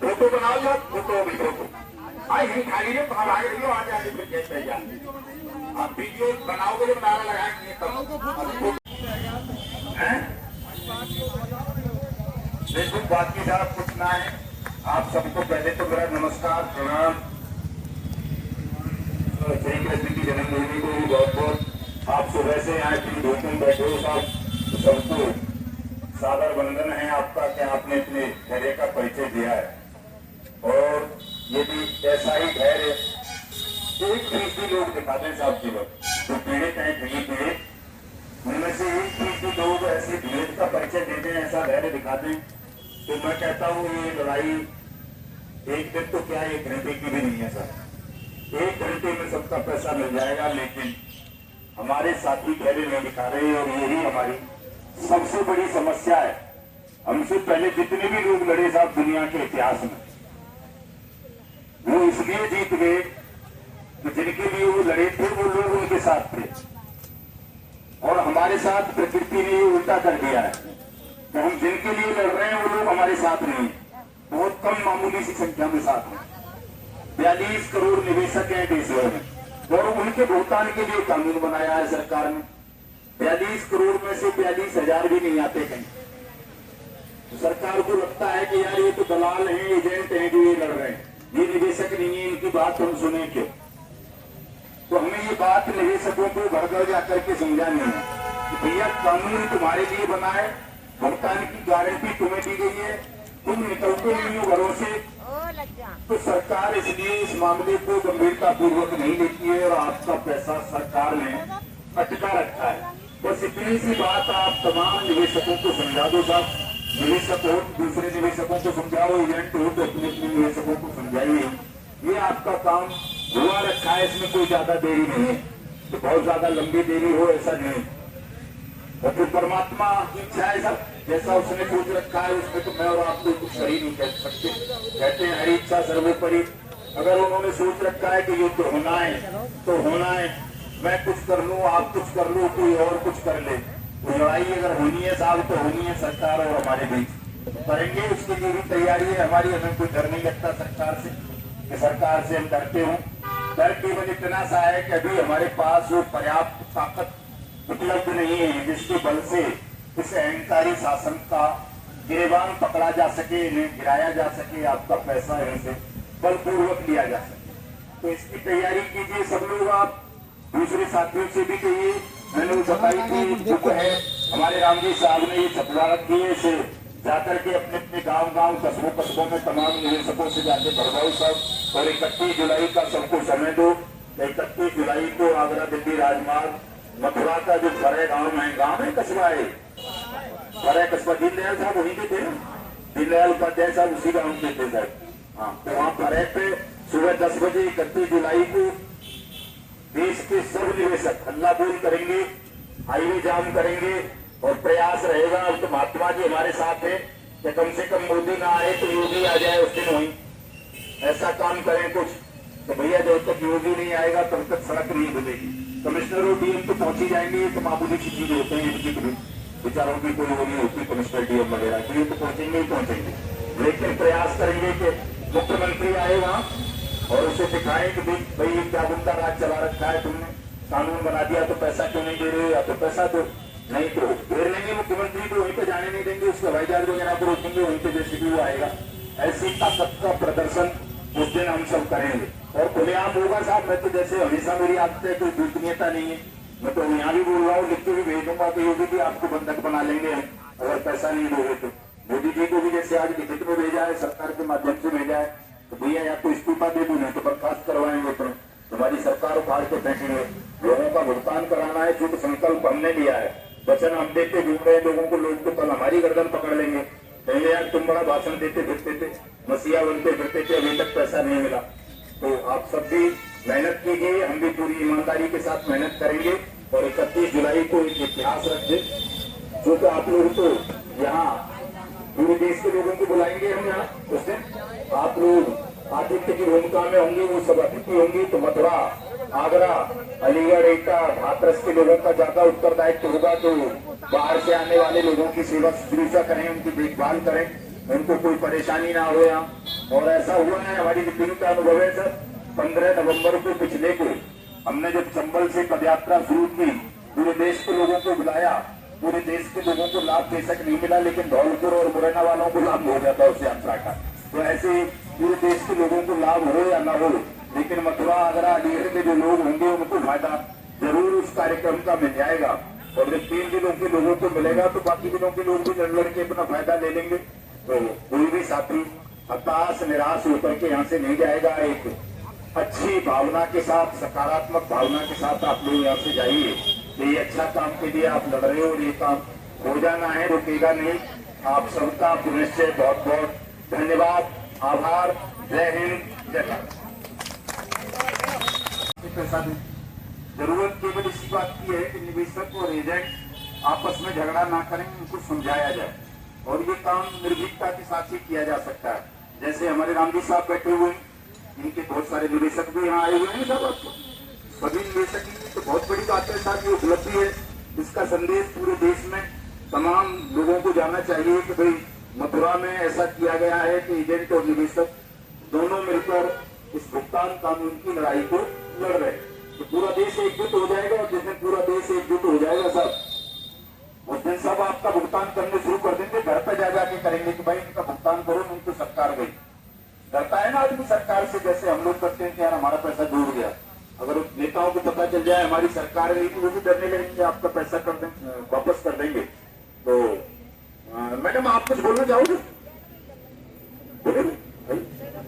Photo बनाओ सब, photo भी फोटो आई नहीं खाली है, बाहर आगे रहियो, आगे आगे फिर कैसे जा आप वीडियो बनाओगे जब नारा लगाएंगे तब हैं। देखो बाकी सारा पूछना है आप सबको। पहले तो मेरा नमस्कार प्रणाम। श्री कृष्ण की जन्मभूमि को भी बहुत बहुत आप सुबह से यहाँ इतनी धूप में बैठे हो साहब, सबको सादर वंदन है आपका कि आपने इतने धैर्य का परिचय दिया है। और ये भी ऐसा ही धैर्य 1% लोग दिखाते हैं साहब केवल, जो पीड़ित हैं कहीं पीड़ित, उनमें से 1% लोग ऐसे पीड़ित का परिचय देते हैं, ऐसा धैर्य दिखाते हैं। तो मैं कहता हूँ ये लड़ाई एक दिन तो क्या 1 घंटे की भी नहीं है सर, 1 घंटे में सबका पैसा मिल जाएगा, लेकिन हमारे साथी धैर्य नहीं दिखा रहे और यही हमारी सबसे बड़ी समस्या है। हमसे पहले जितने भी लोग लड़े साहब दुनिया के इतिहास में, वो इसलिए जीत गए कि जिनके लिए वो लड़े थे वो लोग उनके साथ थे। और हमारे साथ प्रकृति ने उल्टा कर दिया है कि हम जिनके लिए लड़ रहे हैं वो लोग हमारे साथ नहीं, बहुत कम मामूली सी संख्या में साथ हैं। 42 करोड़ निवेशक हैं देश भर में और उनके भुगतान के लिए कानून बनाया है सरकार ने। 42 करोड़ में से 42,000 भी नहीं आते कहीं। तो सरकार को लगता है कि यार ये तो दलाल हैं, एजेंट हैं जो ये लड़ रहे हैं, ये निवेशक नहीं है, इनकी बात हम सुने क्यों। तो हमें ये बात निवेशकों को घर घर जाकर के समझानी है कि भैया कानून तुम्हारे लिए बना है, भुगतान की गारंटी तुम्हें दी गई है, तुम निकलते नहीं हो घरों से। तो सरकार इसलिए इस मामले को गंभीरता पूर्वक नहीं लेती है और आपका पैसा सरकार ने अटका रखा है। बस इतनी सी बात आप तमाम निवेशकों को समझा दो साहब। निवेशक हो दूसरे निवेशकों को समझाओ, एजेंट हो तो अपने अपने निवेशकों को समझाइए। ये आपका काम हुआ रखा है, इसमें कोई ज्यादा देरी नहीं है, तो बहुत ज्यादा लंबी देरी हो ऐसा नहीं। और फिर परमात्मा की इच्छा है सब, जैसा उसने सोच रखा है उसमें तो मैं और आप तो कुछ सही नहीं कह सकते। कहते हैं हरी इच्छा सर्वोपरि। अगर उन्होंने सोच रखा है कि युद्ध होना है तो होना है, मैं कुछ कर लूं, आप कुछ कर लो, कोई और कुछ कर ले, तो लड़ाई अगर होनी है साहब तो होनी है सरकार और हमारे बीच। करेंगे उसके लिए भी तैयारी है हमारी। हमें कोई डर नहीं लगता सरकार से कि सरकार से हम डरते हों। डर केवल इतना सा है कि अभी हमारे पास वो पर्याप्त ताकत उपलब्ध नहीं है जिसके बल से इस अहंकारी शासन का गिरेबान पकड़ा जा सके, इन्हें गिराया जा सके, आपका पैसा इनसे बलपूर्वक लिया जा सके। तो इसकी तैयारी कीजिए सब लोग। आप दूसरे साथियों से भी कहिए। मैंने बताई थी बुक है हमारे राम जी साहब ने, ये छपवा रखी है, इसे जाकर के अपने अपने गांव कस्बों में तमाम निवेशकों से जाके भरवाओ सब। और 31 जुलाई का सबको समय दो। 31 जुलाई को आगरा दिल्ली राजमार्ग मथुरा का जो फरे गांव है कस्बा है, फरे कस्बा दीनदयाल साहब वहीं के थे, दीनदयाल उपाध्याय साहब उसी गांव के थे सर। हाँ, तो वहाँ फरे पे सुबह 10 बजे 31 जुलाई को देश के सब निवेशक हल्ला बोल करेंगे, हाईवे जाम करेंगे और प्रयास रहेगा। अब तो महात्मा जी हमारे साथ है कि कम से कम मोदी ना आए तो योगी आ जाए उस दिन वहीं, ऐसा काम करें कुछ। तो भैया जब तक योगी नहीं आएगा तब तक सड़क नहीं खुलेगी। कमिश्नर और डीएम तो पहुंच ही जाएंगे, ये तो मामूली सी चीज होते हैं, इनकी विचारों की कोई वो नहीं होती, कमिश्नर डीएम वगैरह की, ये तो पहुंचेंगे ही पहुंचेंगे। लेकिन प्रयास करेंगे कि मुख्यमंत्री आए वहाँ और उसे दिखाएं कि भाई क्या गुंडा राज चला रखा है, तुमने कानून बना दिया तो पैसा क्यों नहीं दे रहे हो, या तो पैसा दो, नहीं लाठीचार्ज वगैरह को रोकेंगे, उनके जैसे भी वो आएगा। ऐसी ताकत का प्रदर्शन उस दिन हम सब करेंगे और खुलेआम होगा साहब। मैं तो जैसे हमेशा मेरी आदत है, कोई गोपनीयता नहीं है, मैं तो यहाँ भी बोल रहा हूँ, लिख के भी भेज दूंगा कि योगी जी आपको बंधक बना लेंगे हम, अगर पैसा नहीं दोगे तो। मोदी जी को भी जैसे आज लिखित में भेजा है, सरकार के माध्यम से भेजा है, तो भैया या तो इस्तीफा दे दो, नहीं तो बर्खास्त करवाएंगे, तो तुम्हारी सरकार उखाड़ के फेंकेंगे। लोगों का भुगतान कराना है, जो संकल्प हमने लिया है, वचन हम देते घूम रहे लोगों को, लोग तो कल हमारी गर्दन पकड़ लेंगे, कहेंगे यार तुम बड़ा भाषण देते फिरते थे, मसीहा बनते फिरते थे, अभी तक पैसा नहीं मिला। तो आप सब भी मेहनत कीजिए, हम भी पूरी ईमानदारी के साथ मेहनत करेंगे और 31 जुलाई को एक इतिहास रख दे, जो कि आप लोग तो यहाँ पूरे देश के लोगों को बुलाएंगे हम यहाँ, उस दिन आप लोग आतिथ्य की भूमिका में होंगे, वो सब अतिथि होंगी। तो मथुरा, आगरा, अलीगढ़, एटा, हाथरस के लोगों का ज्यादा उत्तरदायित्व होगा, तो बाहर से आने वाले लोगों की सेवा शुश्रूषा करें, उनकी देखभाल करें, उनको कोई परेशानी ना हो यहाँ। और ऐसा हुआ है, हमारी मीटिंग का अनुभव है सर, 15 नवंबर को पिछले को हमने जब चंबल से पदयात्रा शुरू की, पूरे देश के लोगों को बुलाया, पूरे देश के लोगों को लाभ बेशक नहीं मिला, लेकिन धौलपुर और मुरैना वालों को लाभ हो गया था उस यात्रा का। तो ऐसे पूरे देश के लोगों को लाभ हो या ना हो, लेकिन मथुरा, आगरा, अलीगढ़ के जो लोग होंगे उनको फायदा जरूर उस कार्यक्रम का मिल जाएगा। और जब 3 दिनों के लोगों को मिलेगा तो बाकी दिनों के लोग भी लड़ लड़ के अपना फायदा ले लेंगे। तो कोई भी साथी हताश निराश होकर के यहाँ से नहीं जाएगा। एक अच्छी भावना के साथ, सकारात्मक भावना के साथ आप लोग यहाँ से जाइए। ये अच्छा काम के लिए आप लड़ रहे हो और ये काम हो जाना है, रुकेगा नहीं। आप सबका पुनश्चय बहुत बहुत धन्यवाद, आभार। जय हिंद, जय भारत। पैसा दें, जरूरत केवल इसी बात की है कि निवेशक और एजेंट आपस में झगड़ा ना करें, उनको समझाया जाए और ये काम निर्भीकता के साथ ही किया जा सकता है। जैसे हमारे रामजी साहब बैठे हुए हैं, इनके बहुत सारे निवेशक भी यहाँ आए हुए हैं साहब, आपको सभी निवेशक की तो बहुत बड़ी बात है साहब, ये उपलब्धि है। इसका संदेश पूरे देश में तमाम लोगों को जाना चाहिए कि भाई मथुरा में ऐसा किया गया है कि एजेंट और निवेशक दोनों मिलकर इस भुगतान कानून की लड़ाई को लड़ रहे हैं। तो पूरा देश एकजुट हो जाएगा और जिस दिन पूरा देश एकजुट हो जाएगा साहब, उस दिन सब आपका भुगतान करने शुरू कर देंगे, घर पे जा जाके करेंगे कि भाई इनका भुगतान करो, नहीं तो सरकार गई। डरता है ना आदमी सरकार से, जैसे हम लोग करते हैं कि यार हमारा पैसा डूब गया। अगर नेताओं को पता चल जाए हमारी सरकार गई तो वो भी डरने लगेंगे, आपका पैसा कर देंगे, वापस कर देंगे। तो मैडम आप कुछ बोलना चाहोगे?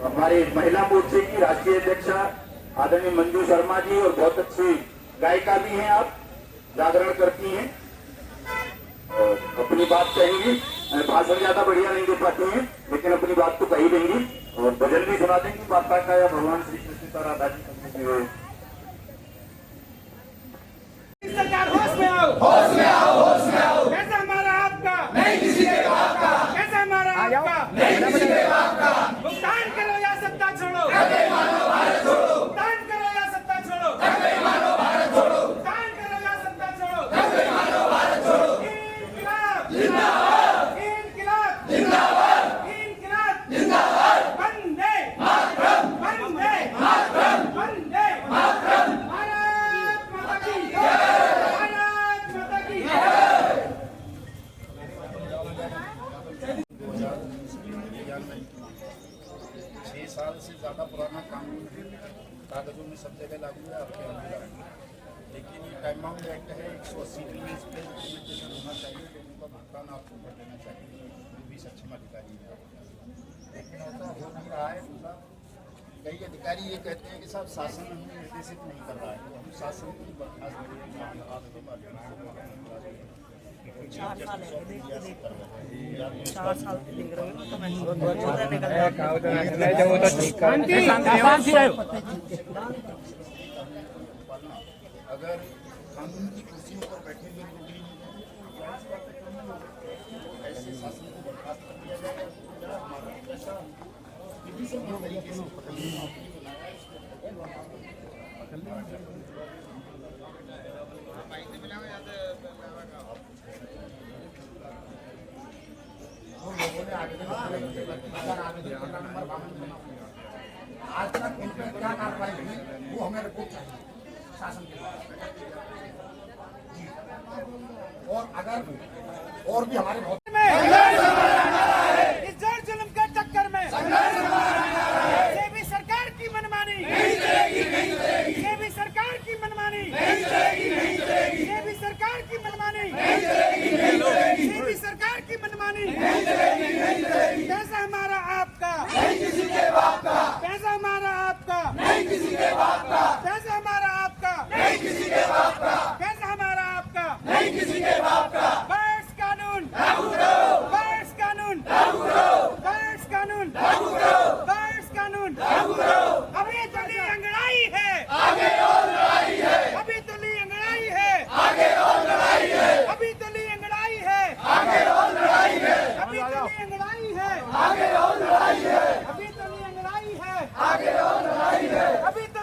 हमारे महिला मोर्चे की राष्ट्रीय अध्यक्षा आदरणीय मंजू शर्मा जी, और बहुत अच्छी गायिका भी हैं आप, जागरण करती हैं, अपनी बात कहेंगी। भाषण ज्यादा बढ़िया नहीं दे पाती हैं, लेकिन अपनी बात तो कही देंगी और भजन भी सुना देंगी माता का या भगवान श्री कृष्ण का, राधा जी का। सरकार होश में आओ, होश में आओ, होश में आओ। कैसा हमारा आपका नहीं किसी के बाप का, कैसा हमारा आपका नहीं किसी के बाप का। भुगतान करो या सत्ता छोड़ो, मानो भारत छोड़ो। भुगतान करो या सत्ता छोड़ो, मानो भारत छोड़ो। भुगतान करो या सत्ता छोड़ो, मानो भारत छोड़ो। इनकलाब जिंदाबाद, इनकलाब जिंदाबाद, इनकलाब जिंदाबाद। वंदे मातरम, वंदे मातरम, वंदे मातरम। भारत माता की जय, भारत माता की जय। 6 साल से ज़्यादा पुराना कानून है, कागजों में सब जगह लागू है, आपके यहाँ भी, लेकिन ये टाइम बाउंड एक्ट है, 180 दिन में इस पर इम्प्लीमेंटेशन होना चाहिए, लोगों का भुगतान आपको कर देना चाहिए, जो भी सक्षम अधिकारी है। लेकिन ऐसा हो नहीं रहा है। कई अधिकारी ये कहते हैं कि साहब शासन हमें निर्देशित नहीं कर रहा है, तो हम शासन की बर्खास्त करें, आपके माध्यम से 4 साल है, देखो 4 साल से देख रहे हो, तो मैं अगर कानून की कुर्सियों पर बैठे हुए लोग ऐसे शासन को बर्खास्त कर दिया जाएगा, हमारा पैसा तरीके से आज तक इन पर क्या कार्रवाई हुई वो हमें रिपोर्ट चाहिए शासन के और अगर और भी हमारे बहुत अभी तो